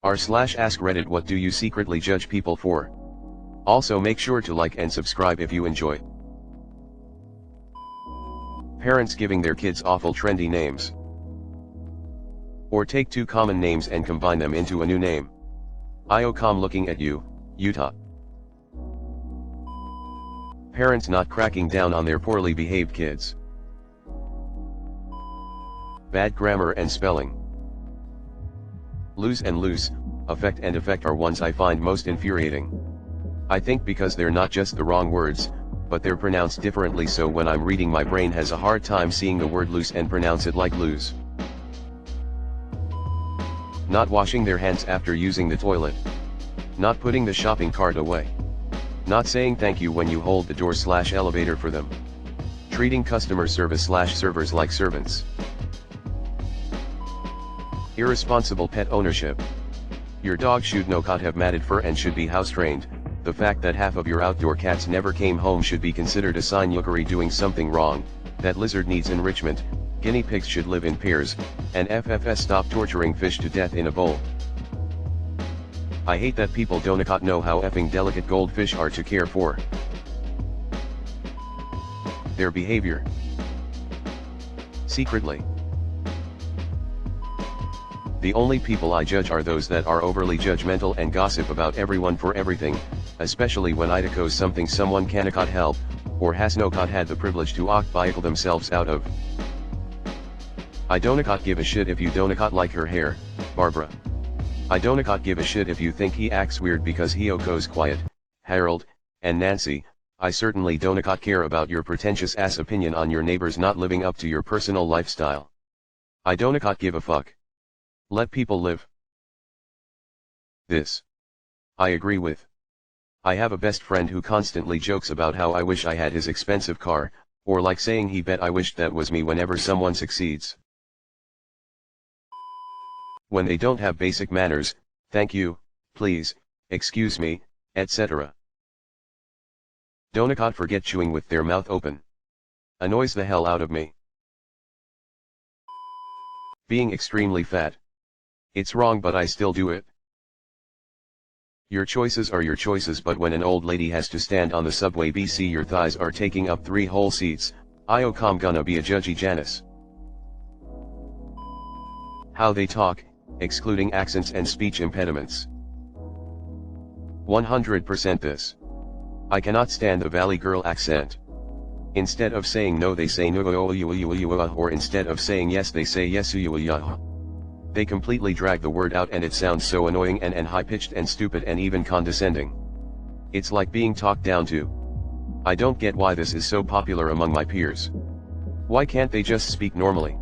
r/ask Reddit, what do you secretly judge people for? Also make sure to like and subscribe if you enjoy. Parents giving their kids awful trendy names. Or take two common names and combine them into a new name. IOCOM looking at you, Utah. Parents not cracking down on their poorly behaved kids. Bad grammar and spelling. Lose and loose, affect and effect are ones I find most infuriating. I think because they're not just the wrong words, but they're pronounced differently, so when I'm reading my brain has a hard time seeing the word loose and pronounce it like lose. Not washing their hands after using the toilet. Not putting the shopping cart away. Not saying thank you when you hold the door/elevator for them. Treating customer service/servers like servants. Irresponsible pet ownership. Your dog should not have matted fur and should be house trained. The fact that half of your outdoor cats never came home should be considered a sign you're doing something wrong. That lizard needs enrichment, guinea pigs should live in pairs, and FFS stop torturing fish to death in a bowl. I hate that people don't know how effing delicate goldfish are to care for. Their behavior. Secretly. The only people I judge are those that are overly judgmental and gossip about everyone for everything, especially when it goes something someone cannot help, or has not had the privilege to vehicle themselves out of. I don't give a shit if you don't like her hair, Barbara. I don't give a shit if you think he acts weird because he goes quiet, Harold, and Nancy. I certainly don't care about your pretentious ass opinion on your neighbors not living up to your personal lifestyle. I don't give a fuck. Let people live. This. I agree with. I have a best friend who constantly jokes about how I wish I had his expensive car, or like saying he bet I wished that was me whenever someone succeeds. When they don't have basic manners, thank you, please, excuse me, etc. Don't forget chewing with their mouth open. Annoys the hell out of me. Being extremely fat. It's wrong but I still do it. Your choices are your choices, but when an old lady has to stand on the subway BC your thighs are taking up 3 whole seats, IOCOM gonna be a judgy Janice. How they talk, excluding accents and speech impediments. 100% this. I cannot stand the Valley Girl accent. Instead of saying no they say no, or instead of saying yes they say yes. They completely drag the word out and it sounds so annoying and high-pitched and stupid and even condescending. It's like being talked down to. I don't get why this is so popular among my peers. Why can't they just speak normally?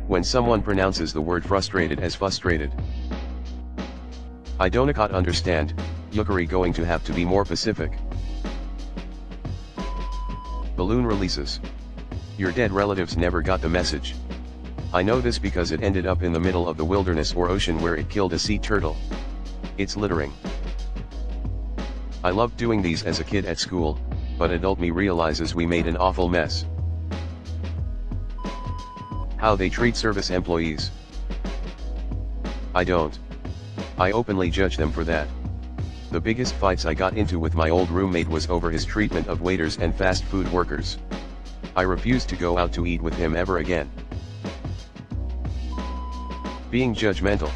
When someone pronounces the word frustrated as frustrated. I don't understand, you're going to have to be more specific. Balloon releases. Your dead relatives never got the message. I know this because it ended up in the middle of the wilderness or ocean where it killed a sea turtle. It's littering. I loved doing these as a kid at school, but adult me realizes we made an awful mess. How they treat service employees. I don't. I openly judge them for that. The biggest fights I got into with my old roommate was over his treatment of waiters and fast food workers. I refused to go out to eat with him ever again. Being judgmental.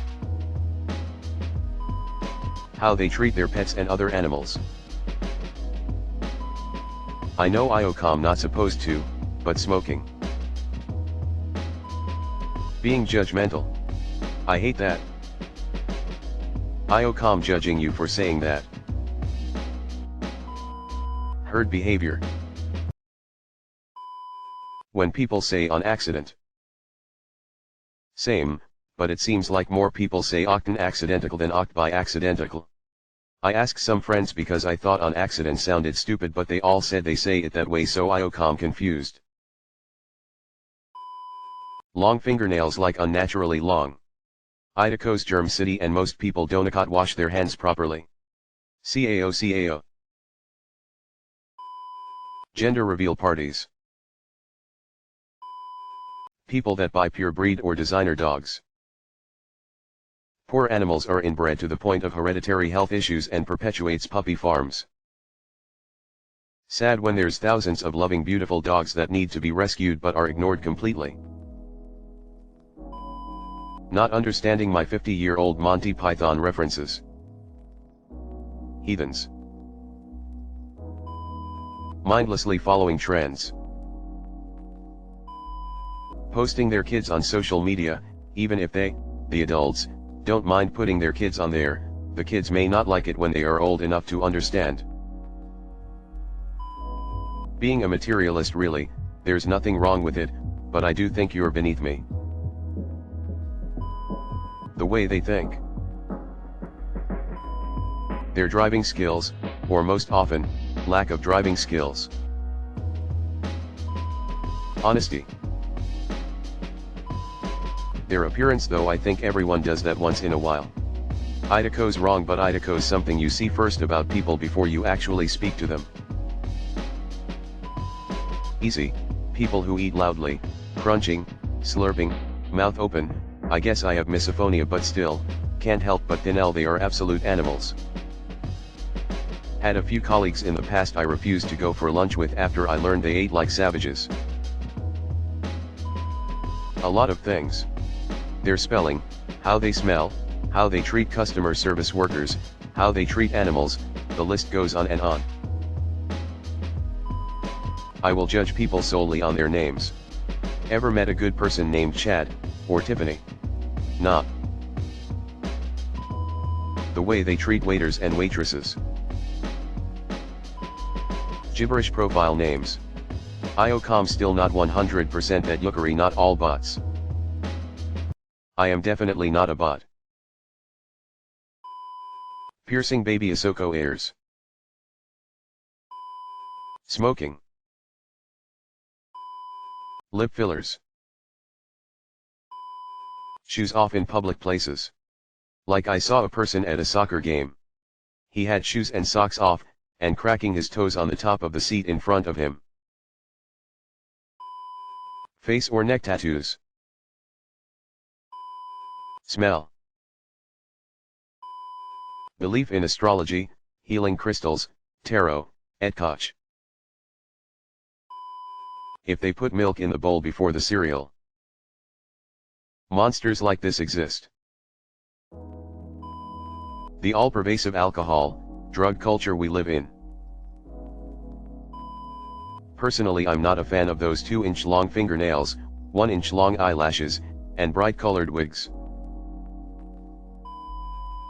How they treat their pets and other animals. I know IOCOM not supposed to, but smoking. Being judgmental. I hate that. IOCOM judging you for saying that. Herd behavior. When people say on accident. Same, but it seems like more people say octen accidentical than oct by accidentical. I asked some friends because I thought on accident sounded stupid, but they all said they say it that way, so IOCOM confused. Long fingernails, like unnaturally long. Idaho's germ city and most people don't wash their hands properly. CAO. Gender reveal parties. People that buy pure breed or designer dogs. Poor animals are inbred to the point of hereditary health issues and perpetuates puppy farms. Sad when there's thousands of loving beautiful dogs that need to be rescued but are ignored completely. Not understanding my 50-year-old Monty Python references. Heathens. Mindlessly following trends. Posting their kids on social media, even if they, the adults, don't mind putting their kids on there, the kids may not like it when they are old enough to understand. Being a materialist really, there's nothing wrong with it, but I do think you're beneath me. The way they think. Their driving skills, or most often, lack of driving skills. Honesty. Their appearance, though, I think everyone does that once in a while. Idako's wrong, but Idako's something you see first about people before you actually speak to them. Easy, people who eat loudly, crunching, slurping, mouth open. I guess I have misophonia, but still, can't help but think they are absolute animals. Had a few colleagues in the past I refused to go for lunch with after I learned they ate like savages. A lot of things. Their spelling, how they smell, how they treat customer service workers, how they treat animals, the list goes on and on. I will judge people solely on their names. Ever met a good person named Chad, or Tiffany? Nah. The way they treat waiters and waitresses. Gibberish profile names. IOCOM still not 100% at Yukari, not all bots. I am definitely not a bot. Piercing baby Ahsoka ears. Smoking. Lip fillers. Shoes off in public places. Like I saw a person at a soccer game. He had shoes and socks off, and cracking his toes on the top of the seat in front of him. Face or neck tattoos. Smell. Belief in astrology, healing crystals, tarot, etkoch. If they put milk in the bowl before the cereal. Monsters like this exist. The all-pervasive alcohol, drug culture we live in. Personally, I'm not a fan of those 2-inch long fingernails, 1-inch long eyelashes, and bright-colored wigs.